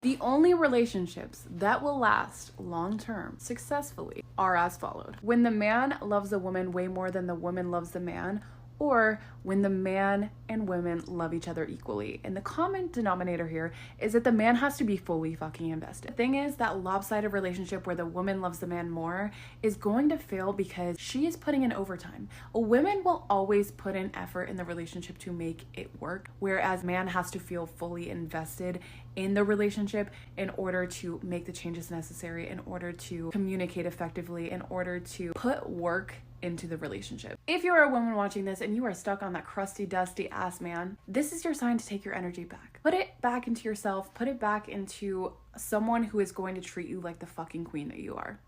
The only relationships that will last long term successfully are as followed: when the man loves the woman way more than the woman loves the man, or when the man and women love each other equally. And the common denominator here is that the man has to be fully fucking invested. The thing is, that lopsided relationship where the woman loves the man more is going to fail because she is putting in overtime. A woman will always put in effort in the relationship to make it work, whereas man has to feel fully invested in the relationship in order to make the changes necessary, in order to communicate effectively, in order to put work into the relationship. If you're a woman watching this and you are stuck on that crusty, dusty ass man, this is your sign to take your energy back. Put it back into yourself, put it back into someone who is going to treat you like the fucking queen that you are.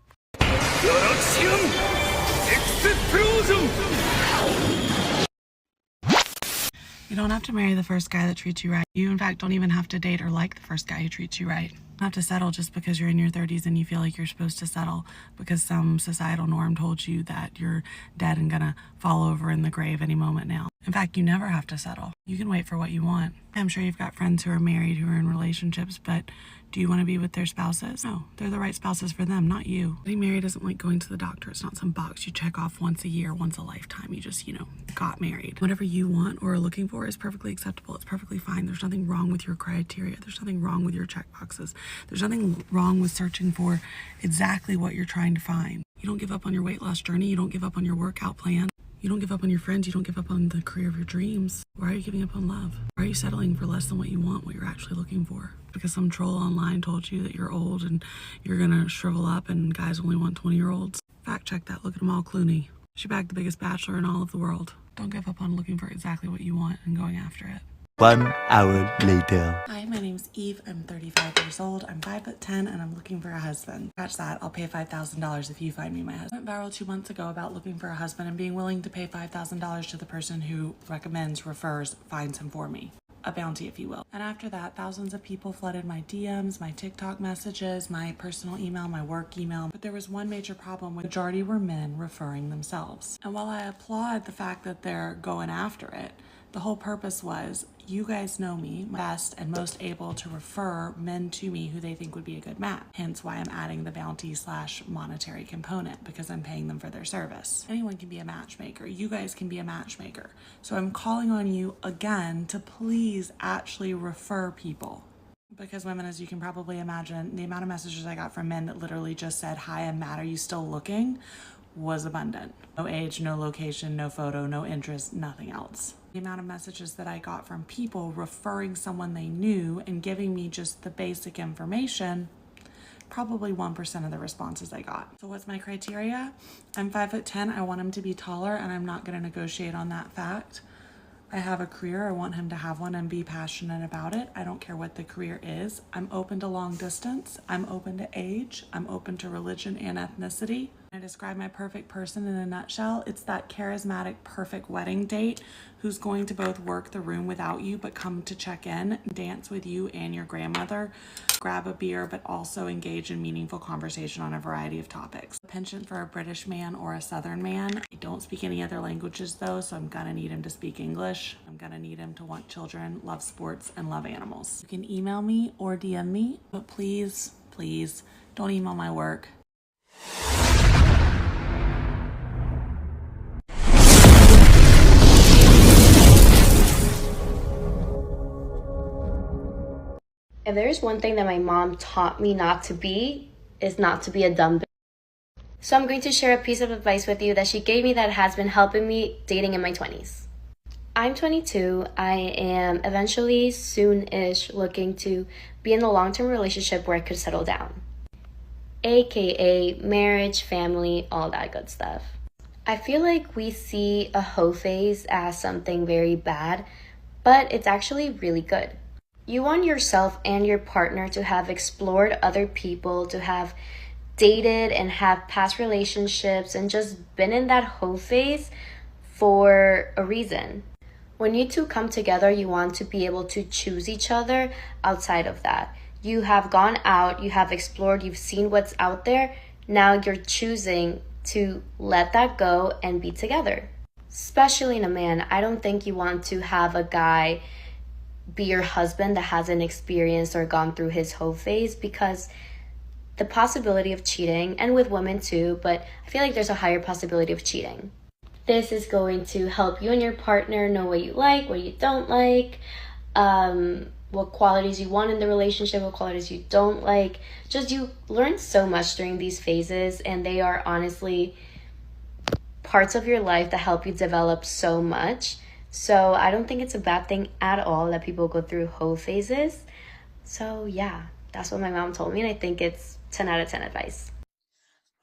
You don't have to marry the first guy that treats you right. You, in fact, don't even have to date or like the first guy who treats you right. You don't have to settle just because you're in your 30s and you feel like you're supposed to settle because some societal norm told you that you're dead and gonna fall over in the grave any moment now. In fact, you never have to settle. You can wait for what you want. I'm sure you've got friends who are married, who are in relationships, but do you want to be with their spouses? No, they're the right spouses for them, not you. Getting married isn't like going to the doctor. It's not some box you check off once a year, once a lifetime. You just, got married. Whatever you want or are looking for is perfectly acceptable. It's perfectly fine. There's nothing wrong with your criteria. There's nothing wrong with your check boxes. There's nothing wrong with searching for exactly what you're trying to find. You don't give up on your weight loss journey. You don't give up on your workout plan. You don't give up on your friends. You don't give up on the career of your dreams. Why are you giving up on love? Why are you settling for less than what you want, what you're actually looking for? Because some troll online told you that you're old and you're gonna shrivel up and guys only want 20-year-olds. Fact check that. Look at Amal Clooney. She bagged the biggest bachelor in all of the world. Don't give up on looking for exactly what you want and going after it. 1 hour later. Hi, my name's Eve. I'm 35 years old. I'm 5'10" and I'm looking for a husband. Scratch that. I'll pay $5,000 if you find me my husband. I went viral 2 months ago about looking for a husband and being willing to pay $5,000 to the person who recommends, refers, finds him for me. A bounty, if you will. And after that, thousands of people flooded my DMs, my TikTok messages, my personal email, my work email. But there was one major problem. The majority were men referring themselves. And while I applaud the fact that they're going after it, the whole purpose was, you guys know me best and most able to refer men to me who they think would be a good match. Hence why I'm adding the bounty / monetary component, because I'm paying them for their service. Anyone can be a matchmaker. You guys can be a matchmaker. So I'm calling on you again to please actually refer people. Because women, as you can probably imagine, the amount of messages I got from men that literally just said, "Hi, I'm Matt, are you still looking?" was abundant. No age, no location, no photo, no interest, nothing else. The amount of messages that I got from people referring someone they knew and giving me just the basic information, probably 1% of the responses I got. So what's my criteria? I'm 5'10". I want him to be taller, and I'm not going to negotiate on that fact. I have a career. I want him to have one and be passionate about it. I don't care what the career is. I'm open to long distance. I'm open to age. I'm open to religion and ethnicity. I describe my perfect person in a nutshell. It's that charismatic, perfect wedding date who's going to both work the room without you, but come to check in, dance with you and your grandmother, grab a beer, but also engage in meaningful conversation on a variety of topics. A penchant for a British man or a Southern man. I don't speak any other languages though, so I'm gonna need him to speak English. I'm gonna need him to want children, love sports, and love animals. You can email me or DM me, but please, please don't email my work. If there's one thing that my mom taught me not to be, is not to be a dumb bitch. So I'm going to share a piece of advice with you that she gave me that has been helping me dating in my 20s. I'm 22. I am eventually, soon-ish, looking to be in a long-term relationship where I could settle down. AKA marriage, family, all that good stuff. I feel like we see a hoe phase as something very bad, but it's actually really good. You want yourself and your partner to have explored other people, to have dated and have past relationships and just been in that hoe phase for a reason. When you two come together, you want to be able to choose each other outside of that. You have gone out, you have explored, you've seen what's out there. Now you're choosing to let that go and be together. Especially in a man, I don't think you want to have a guy be your husband that hasn't experienced or gone through his hoe phase, because the possibility of cheating, and with women too, but I feel like there's a higher possibility of cheating. This is going to help you and your partner know what you like, what you don't like, what qualities you want in the relationship, what qualities you don't like. Just you learn so much during these phases, and they are honestly parts of your life that help you develop so much. So I don't think it's a bad thing at all that people go through hoe phases. So yeah, that's what my mom told me, and I think it's 10 out of 10 advice.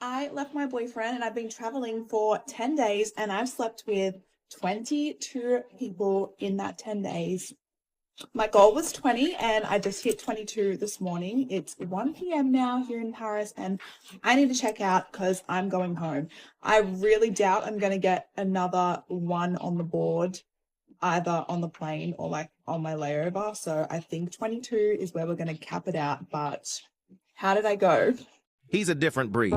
I left my boyfriend and I've been traveling for 10 days and I've slept with 22 people in that 10 days. My goal was 20 and I just hit 22 this morning. It's 1 p.m. now here in Paris and I need to check out because I'm going home. I really doubt I'm going to get another one on the board, either on the plane or like on my layover. So I think 22 is where we're going to cap it out. But how did I go? He's a different breed.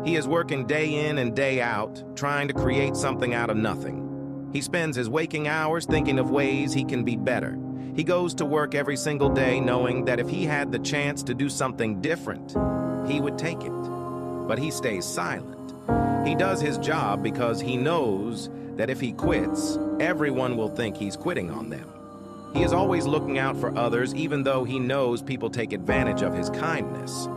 He is working day in and day out, trying to create something out of nothing. He spends his waking hours thinking of ways he can be better. He goes to work every single day knowing that if he had the chance to do something different, he would take it. But he stays silent. He does his job because he knows that if he quits, everyone will think he's quitting on them. He is always looking out for others, even though he knows people take advantage of his kindness.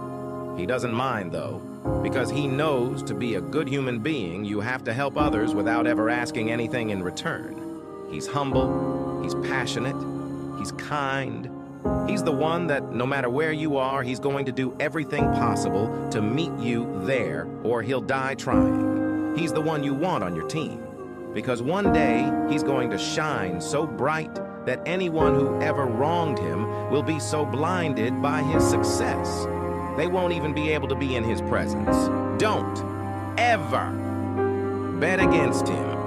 He doesn't mind, though, because he knows to be a good human being, you have to help others without ever asking anything in return. He's humble, he's passionate, he's kind. He's the one that, no matter where you are, he's going to do everything possible to meet you there, or he'll die trying. He's the one you want on your team, because one day he's going to shine so bright that anyone who ever wronged him will be so blinded by his success. They won't even be able to be in his presence. Don't ever bet against him.